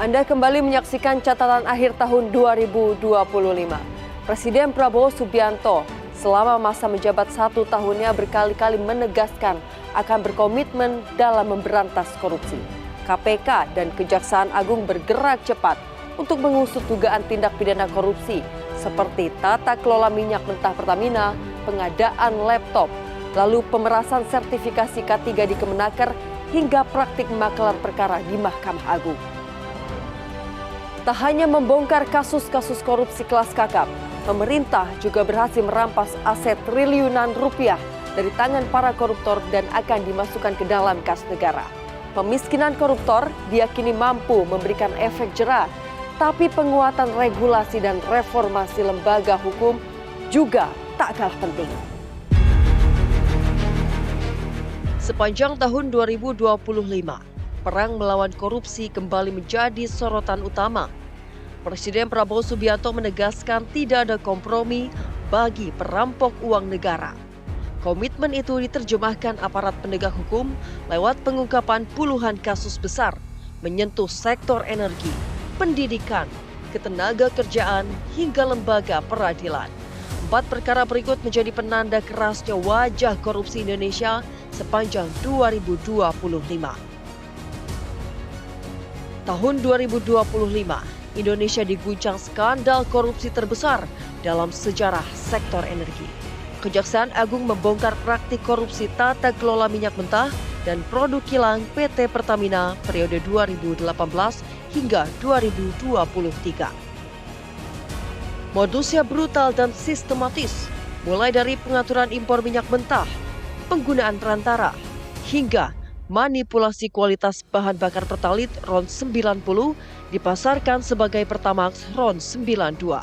Anda kembali menyaksikan catatan akhir tahun 2025. Presiden Prabowo Subianto selama masa menjabat 1 tahunnya berkali-kali menegaskan akan berkomitmen dalam memberantas korupsi. KPK dan Kejaksaan Agung bergerak cepat untuk mengusut dugaan tindak pidana korupsi seperti tata kelola minyak mentah Pertamina, pengadaan laptop, lalu pemerasan sertifikasi K3 di Kemenaker hingga praktik maklar perkara di Mahkamah Agung. Tak hanya membongkar kasus-kasus korupsi kelas kakap, pemerintah juga berhasil merampas aset triliunan rupiah dari tangan para koruptor dan akan dimasukkan ke dalam kas negara. Pemiskinan koruptor diyakini mampu memberikan efek jera, tapi penguatan regulasi dan reformasi lembaga hukum juga tak kalah penting. Sepanjang tahun 2025, perang melawan korupsi kembali menjadi sorotan utama. Presiden Prabowo Subianto menegaskan tidak ada kompromi bagi perampok uang negara. Komitmen itu diterjemahkan aparat penegak hukum lewat pengungkapan puluhan kasus besar menyentuh sektor energi, pendidikan, ketenaga kerjaan, hingga lembaga peradilan. 4 perkara berikut menjadi penanda kerasnya wajah korupsi Indonesia sepanjang 2025. Tahun 2025, Indonesia diguncang skandal korupsi terbesar dalam sejarah sektor energi. Kejaksaan Agung membongkar praktik korupsi tata kelola minyak mentah dan produk kilang PT Pertamina periode 2018 hingga 2023. Modusnya brutal dan sistematis, mulai dari pengaturan impor minyak mentah, penggunaan perantara, hingga manipulasi kualitas bahan bakar Pertalit RON 90 dipasarkan sebagai Pertamax RON 92.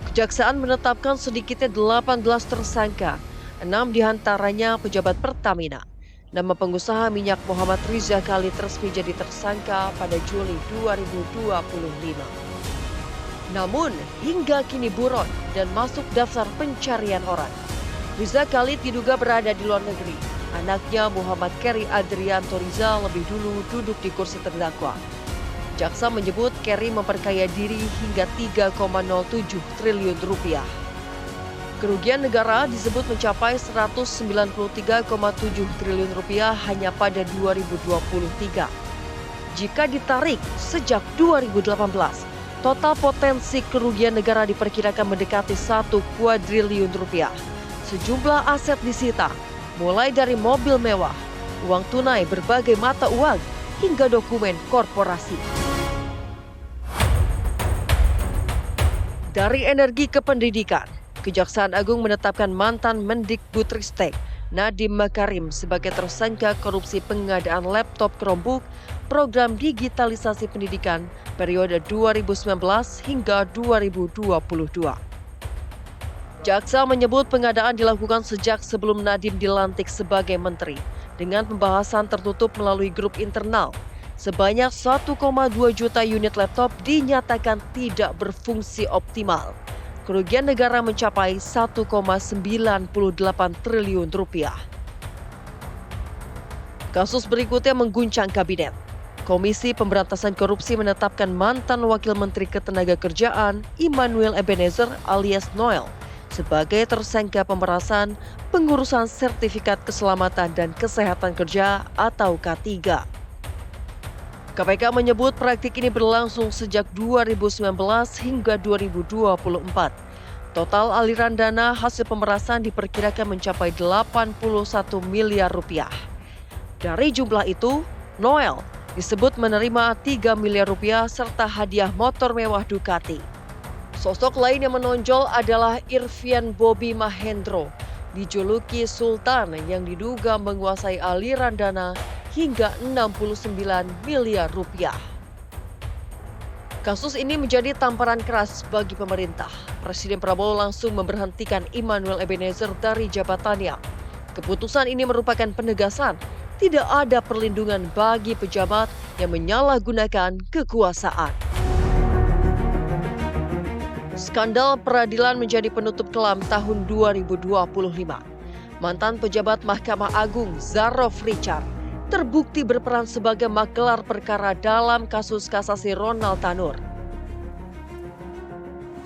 Kejaksaan menetapkan sedikitnya 18 tersangka, 6 diantaranya pejabat Pertamina. Nama pengusaha minyak Muhammad Riza Khalid resmi jadi tersangka pada Juli 2025. Namun, hingga kini buron dan masuk daftar pencarian orang. Riza Khalid diduga berada di luar negeri. Anaknya Muhammad Keri Adrianto Riza lebih dulu duduk di kursi terdakwa. Jaksa menyebut Keri memperkaya diri hingga 3,07 triliun rupiah. Kerugian negara disebut mencapai 193,7 triliun rupiah hanya pada 2023. Jika ditarik sejak 2018, total potensi kerugian negara diperkirakan mendekati 1 kuadriliun rupiah. Sejumlah aset disita, mulai dari mobil mewah, uang tunai berbagai mata uang, hingga dokumen korporasi. Dari energi ke pendidikan, Kejaksaan Agung menetapkan mantan Mendikbudristek Nadiem Makarim sebagai tersangka korupsi pengadaan laptop Chromebook program digitalisasi pendidikan periode 2019 hingga 2022. Jaksa menyebut pengadaan dilakukan sejak sebelum Nadiem dilantik sebagai menteri dengan pembahasan tertutup melalui grup internal. Sebanyak 1,2 juta unit laptop dinyatakan tidak berfungsi optimal. Kerugian negara mencapai 1,98 triliun rupiah. Kasus berikutnya mengguncang kabinet. Komisi Pemberantasan Korupsi menetapkan mantan Wakil Menteri Ketenagakerjaan Immanuel Ebenezer alias Noel sebagai tersangka pemerasan pengurusan sertifikat keselamatan dan kesehatan kerja atau K3. KPK menyebut praktik ini berlangsung sejak 2019 hingga 2024. Total aliran dana hasil pemerasan diperkirakan mencapai 81 miliar rupiah. Dari jumlah itu, Noel disebut menerima 3 miliar rupiah serta hadiah motor mewah Ducati. Sosok lain yang menonjol adalah Irvian Bobby Mahendro, dijuluki Sultan yang diduga menguasai aliran dana hingga 69 miliar rupiah. Kasus ini menjadi tamparan keras bagi pemerintah. Presiden Prabowo langsung memberhentikan Immanuel Ebenezer dari jabatannya. Keputusan ini merupakan penegasan tidak ada perlindungan bagi pejabat yang menyalahgunakan kekuasaan. Skandal peradilan menjadi penutup kelam tahun 2025. Mantan pejabat Mahkamah Agung Zarrof Richard terbukti berperan sebagai magelar perkara dalam kasus kasasi Ronald Tanur.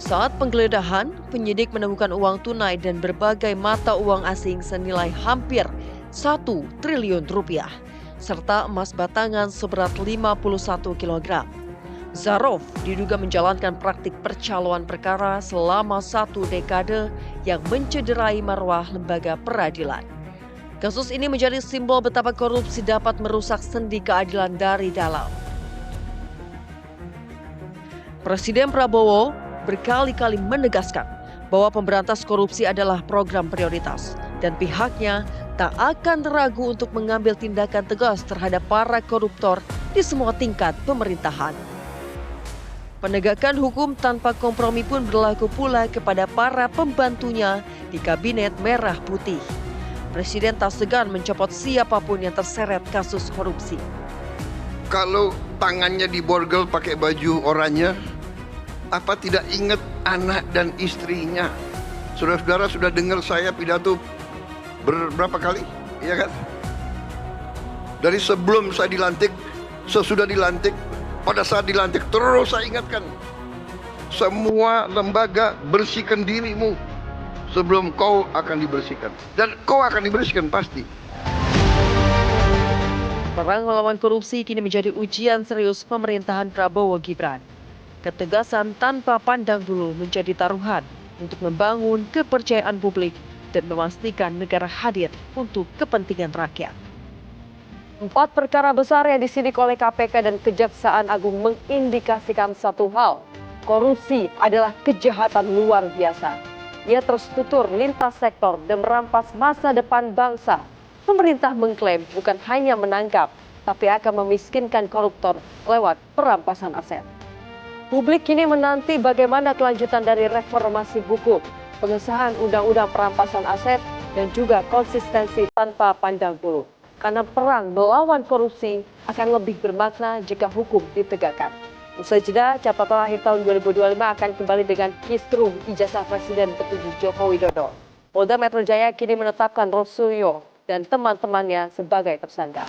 Saat penggeledahan, penyidik menemukan uang tunai dan berbagai mata uang asing senilai hampir 1 triliun rupiah, serta emas batangan seberat 51 kg. Zarov diduga menjalankan praktik percaloan perkara selama 1 dekade yang mencederai marwah lembaga peradilan. Kasus ini menjadi simbol betapa korupsi dapat merusak sendi keadilan dari dalam. Presiden Prabowo berkali-kali menegaskan bahwa pemberantas korupsi adalah program prioritas dan pihaknya tak akan ragu untuk mengambil tindakan tegas terhadap para koruptor di semua tingkat pemerintahan. Penegakan hukum tanpa kompromi pun berlaku pula kepada para pembantunya di Kabinet Merah Putih. Presiden tak segan mencopot siapapun yang terseret kasus korupsi. Kalau tangannya diborgol pakai baju oranye, apa tidak ingat anak dan istrinya? Saudara-saudara sudah dengar saya pidato berapa kali? Iya kan? Dari sebelum saya dilantik, sesudah dilantik, pada saat dilantik terus saya ingatkan. Semua lembaga bersihkan dirimu sebelum kau akan dibersihkan. Dan kau akan dibersihkan pasti. Perang melawan korupsi kini menjadi ujian serius pemerintahan Prabowo Gibran. Ketegasan tanpa pandang bulu menjadi taruhan untuk membangun kepercayaan publik dan memastikan negara hadir untuk kepentingan rakyat. 4 perkara besar yang disidik oleh KPK dan Kejaksaan Agung mengindikasikan satu hal, korupsi adalah kejahatan luar biasa. Ia terstruktur lintas sektor dan merampas masa depan bangsa. Pemerintah mengklaim bukan hanya menangkap, tapi akan memiskinkan koruptor lewat perampasan aset. Publik kini menanti bagaimana kelanjutan dari reformasi hukum, pengesahan undang-undang perampasan aset, dan juga konsistensi tanpa pandang bulu. Karena perang melawan korupsi akan lebih bermakna jika hukum ditegakkan. Usai jeda, catatan akhir tahun 2025 akan kembali dengan kisruh ijazah Presiden ke-7 Joko Widodo. Polda Metro Jaya kini menetapkan Rosuyo dan teman-temannya sebagai tersangka.